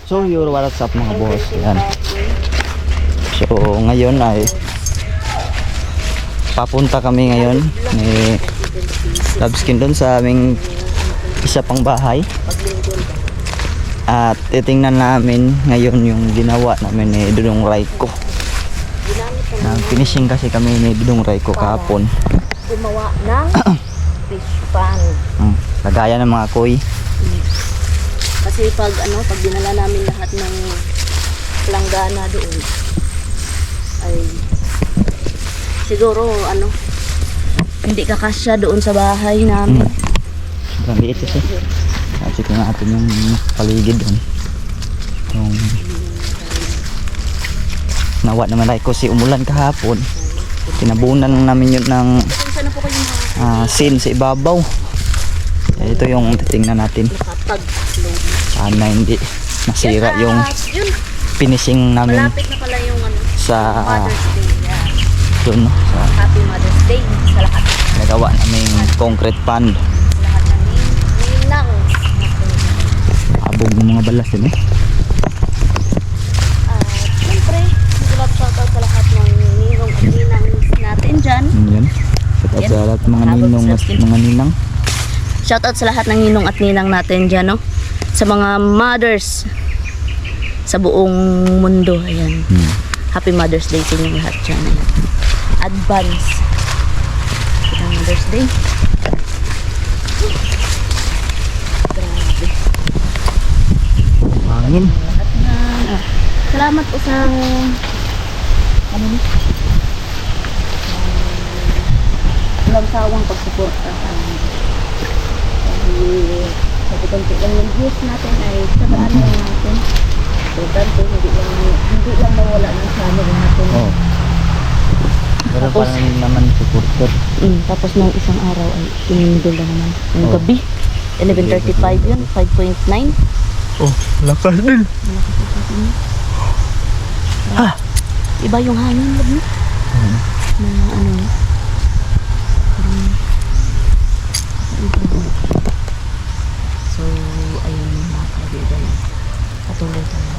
So your what's up mga boss, yan. So ngayon ay papunta kami ngayon ni Labskin doon sa aming isa pang bahay. At titingnan namin ngayon yung ginawa namin ni Dudong Raiko. Finishing kasi kami ni Dudong Raiko kahapon. Gumawa ng fish pan. Lagayan ng mga koi. Kasi pag dinala namin lahat ng planggana doon ay siguro hindi kakasya doon sa bahay namin. Sobrang liit kasi. Check na natin yung paligid doon. Yung nawa naman ay kasi umulan kahapon. Tinabunan namin yun ng sin sa ibabaw. Ito yung titingnan natin. Sana hindi masira yung finishing namin. Malapit na pala yung sa Mother's Day. doon, no? Sa Happy Mother's Day sa lahat. nagawa namin concrete pond. Lahat ng ninang. Abog ng mga balas din eh. Siyempre, love shoutout sa lahat ng ninong at ninang natin dyan. Yan. Shout out sa lahat mga ninong at mga ninang. Shoutout sa lahat ng ninong at ninang natin dyan, no? Sa mga mothers sa buong mundo. Ayan. Happy Mother's Day sa inyo lahat dyan. Ayan. Advance. Happy Mother's Day. Grabe. Hangin. Lahat na. Salamat po sa walang sawang pagsuporta sa amin. Kasi konti lang yung views natin ay sabaan lang natin. So, tanto hindi lang mawala ng channel natin. Oh. Pero Tapos, parang naman supporter. tapos ng isang araw ay tumindol lang naman. Yung gabi, 11:35 yun, 5.9. Oh, lakas din. Iba yung hangin, lab mo. Na So, ayun mga kaibigan. Patuloy tayo.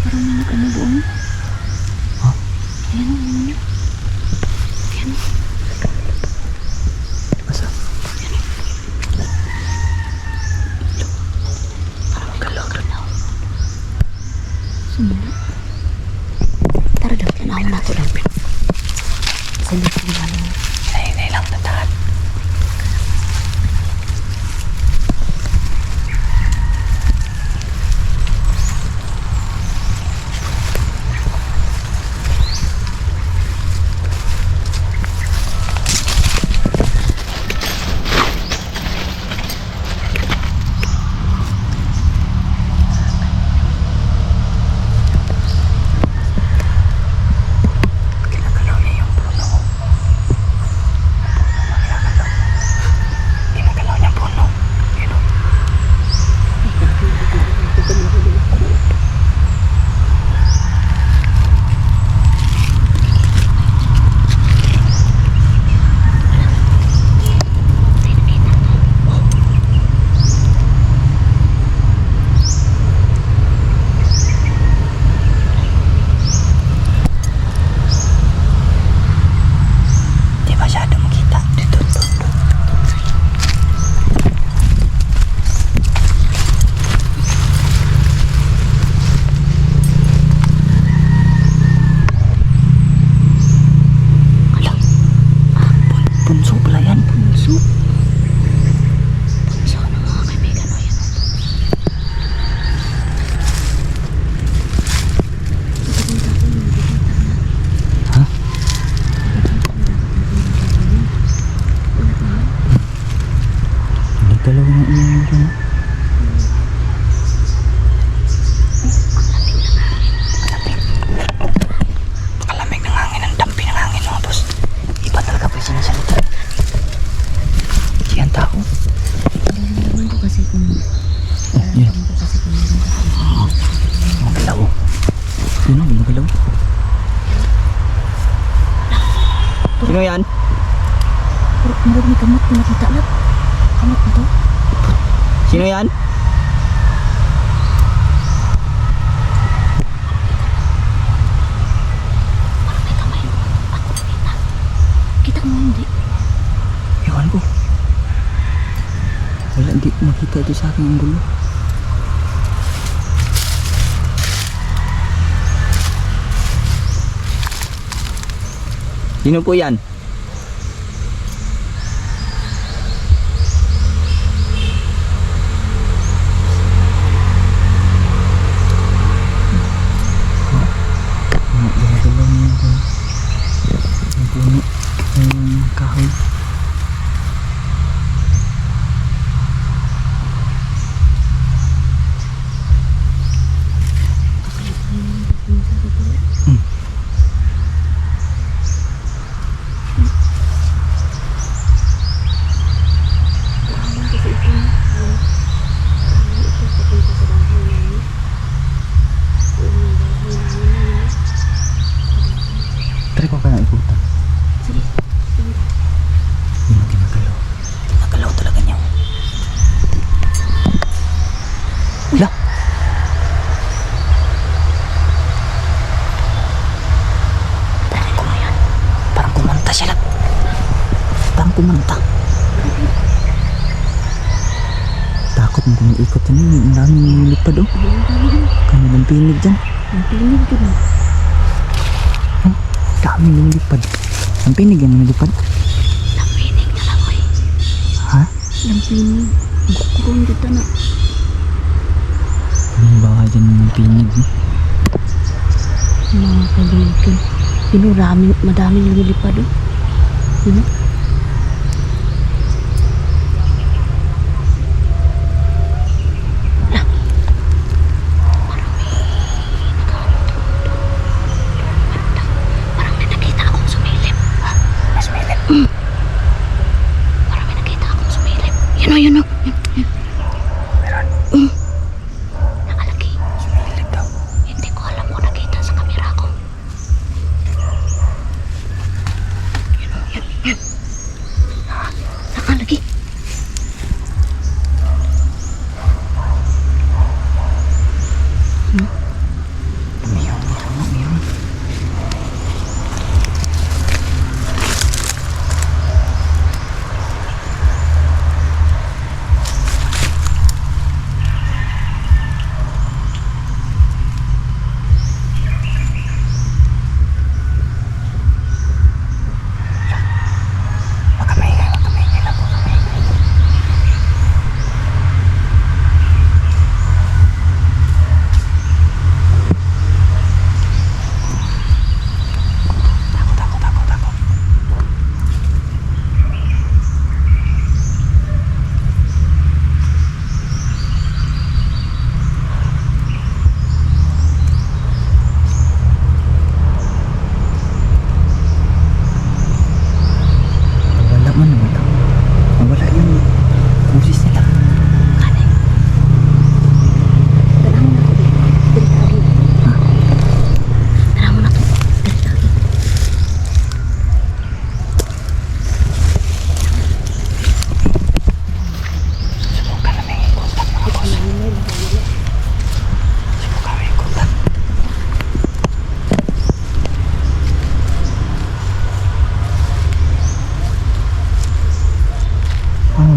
Parang may doon. Ayan o, ayan o. Ayan o. Masa? Parang magalaw. Sumuli. Tara daw, tinawag na ito daw. Salit ko na lang. Nay lang tatahan. Punso pala yan. Punso? Punso na mga kaibigan. O yan. Ha? Nagdalaw na iyan dyan. Kalamig ng hangin. Ang dampi ng hangin mga boss. Iba talaga pa sinasalita. Diyan tao. Alam ko kasi kung Yan. Magalaw. Sino? Magalaw. Sino yan? Murag may kamot na nakita lang. Kamot na to. Sino yan? dito sa akin ang gulo. Sino po yan? Gumagalaw niya yung puno ng kahoy. Try ko kaya ikutan. Sige. Hindi mo ginagalaw. Ginagalaw talaga niya. Wala. Tari ko yan. Parang kumanta siya lang. Parang kumanta. Takot mo kung ikot yan. Ang daming lumilipad oh. Kami ng pinig dyan. Ang pinig ko na. Dami lumilipad. Ang pinig yan lumilipad. Lampinig na lang oy. Ha? Lampinig. Gukurong dito na. Ano ba dyan ng pinig no? Mga kaibigan. Madaming lumilipad oh. Parang may nakita akong sumilip. Mas milip. Parang may nakita akong sumilip. Yun o. Meron. Nakalaki. Milip daw. Hindi ko alam kung nakita sa kamera ko. Yun. Nakalaki. Meron. Wag ka maingay lang po. Takot. Wala man naman ito. Wala yung busis nila. Kani. Tanahon na to. Delikado. Ha? Tanahon na to. Delikado. Subukan na may ikutan mga boss. Subukan may ikutan.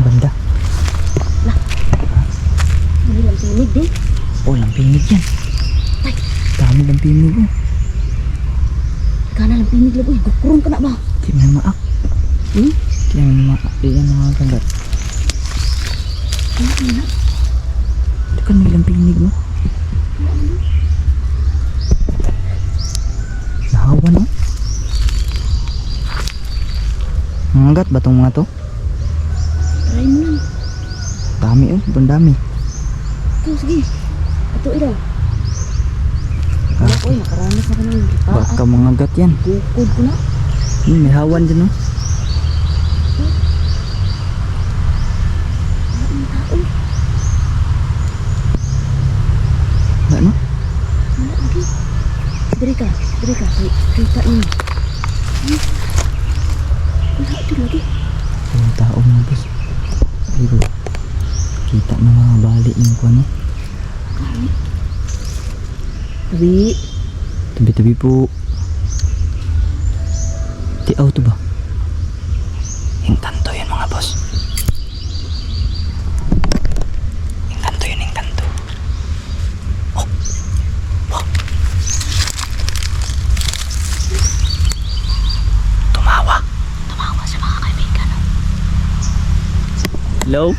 Banda. May lampinig din. Oh, lampinig yan. Ay. Dami lampinig oh. Kana lampinig lang. Uy, gukurong ka na ba? Di may maak. Hmm? Di may maak. Di yan mga kagat. Ano na? Ito kan may lampinig no? Nahawan oh. Nangagat ba itong mga to? Try mo lang. Dami oh. Sobrang dami. Ikaw, sige. Ito ilaw. Uy, nakaranas na ka ng Baka mga gat yan. Bukod ko na. May hawan dyan oh. Ang tao. Wala no? Wala lagi. Diri ka. Kita niyo. Wala ito lagi. Yung tao mga boss. Pero kita na mga bali yung kuha no? Kami. Tabi. Tabi-tabi po. Di auto ba? Yung tanto yun mga boss. Hello?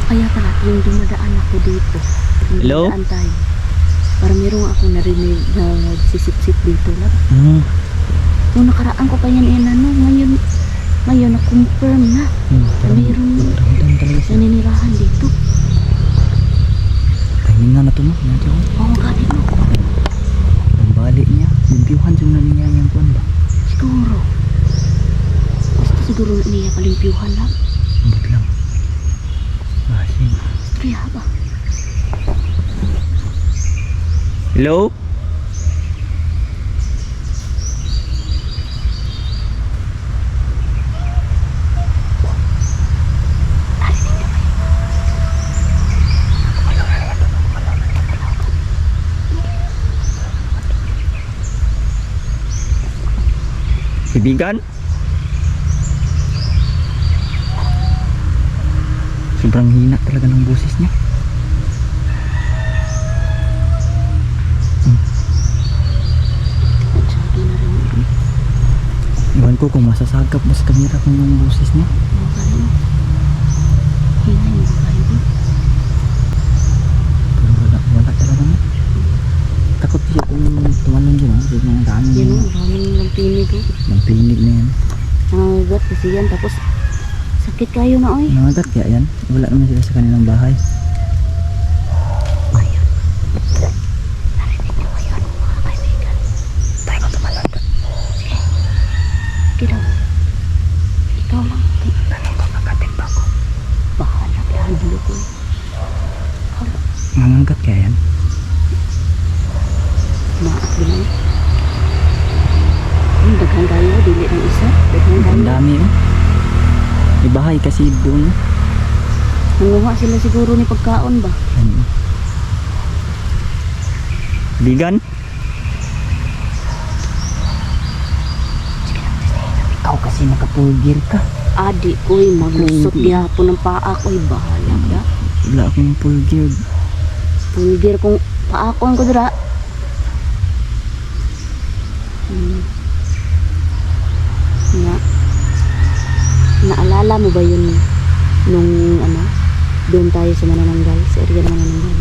Kaya pala, tuwing dumadaan ako dito, tuwing Hello? dumadaan tayo, para mayroong ako narinig na nagsisip-sip dito lang. Nung nakaraan ko pa yan ngayon na-confirm na mayroong naninirahan dito. Tahimik nga na to, no? Nandiyo. Oo, galing mo. Ang bali niya. Limpiyuhan yung na niya yung kuwan ba? Siguro. Basta siguro niya palimpyuhan lang. Ambot lang. Basin. Kaya ba? Hello? Kaibigan? Sobrang hina talaga ng boses niya. Sabi na rin mo. Iwan ko kung masasagap ba sa kamera kung yung boses niya. Oo, galing mo. Hina yung babae mo. Pero wala talaga na. Takot siya kung tumalon dyan, ha? Kasi mga dami Yan o, na. maraming lampinig o. Ng pinig na yan. Nangagat kasi yan, tapos sakit kayo na oy. Nangagat kaya yan. Wala naman sila sa kanilang bahay. Ayun. Narinig niyo ba yun, mga kaibigan? Tayo ka tumalon doon. Sige daw. Ikaw lang. Tanong ko, kakatin pa ako. Bahala, pihadulo ko eh. Hala, Nangagat kaya yan. maak din eh. Daghang kayo, dili ng isa. Daghang Ang kayo. dami, oh. May bahay kasi doon. Nanguha sila siguro ni pagkaon ba? Ano? Bigan? Ikaw kasi naka-full-gear ka. Adi ko'y maglusot gihapon ng paa ko'y bahala da. Wala akong full-gear. Pulgir kung paa ko ang kudra. Naalala mo ba yun nung doon tayo sa Manananggal, sa area ng Manananggal?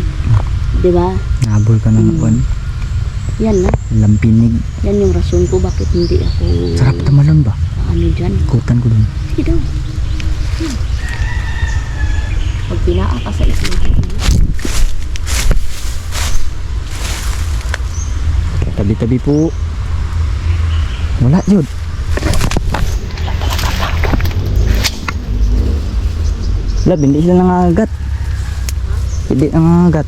Diba? Nahabol ka ng kuwan. Yan na. Lampinig. Yan yung rason ko bakit hindi ako Sarap tumalon ba? dyan. Ikutan ko dun. Sige daw. Pag pinaa ka sa isla. Tabi-tabi po. Wala yun. Lab, hindi sila nangagat. Hindi nangagat.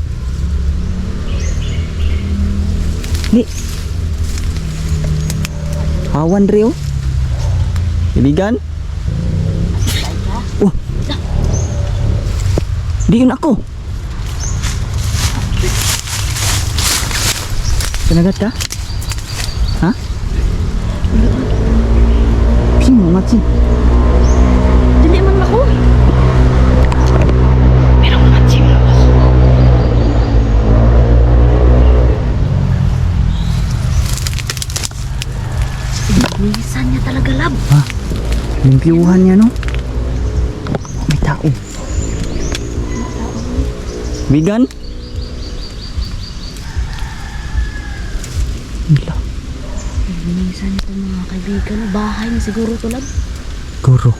Ni. Awan rin oh. Ibigan? Oh. Di yun ako. Pinagat ka? Ha? Sino matsin? Dili man ako. Pero matsin labas. Nisan niya talaga lab. Ha? Limpiyuhan niya no? May tao. Bigan? Wala. Nisan niya itong mga kaibigan. Bahay na siguro to lab. Guru.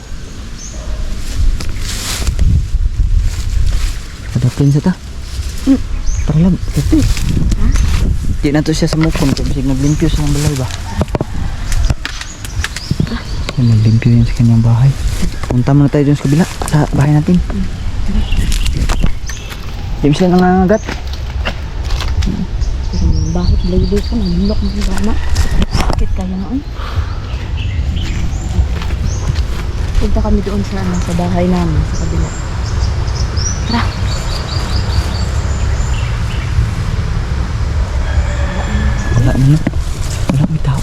Adapin sa ta. Tara lang. Ha? Di na to siya sa mukon. Kasi naglimpyo siya ng balay ba? Naglimpyo yun sa kanyang bahay. Punta muna tayo dun sa kabila. Sa bahay natin. Di mo sila nangangagat. Bakit label ko? Nanulok mo yung bana. Sakit kaya na eh. Punta kami doon sa bahay namin sa kabila. Tara. Wala na no. Wala may tao.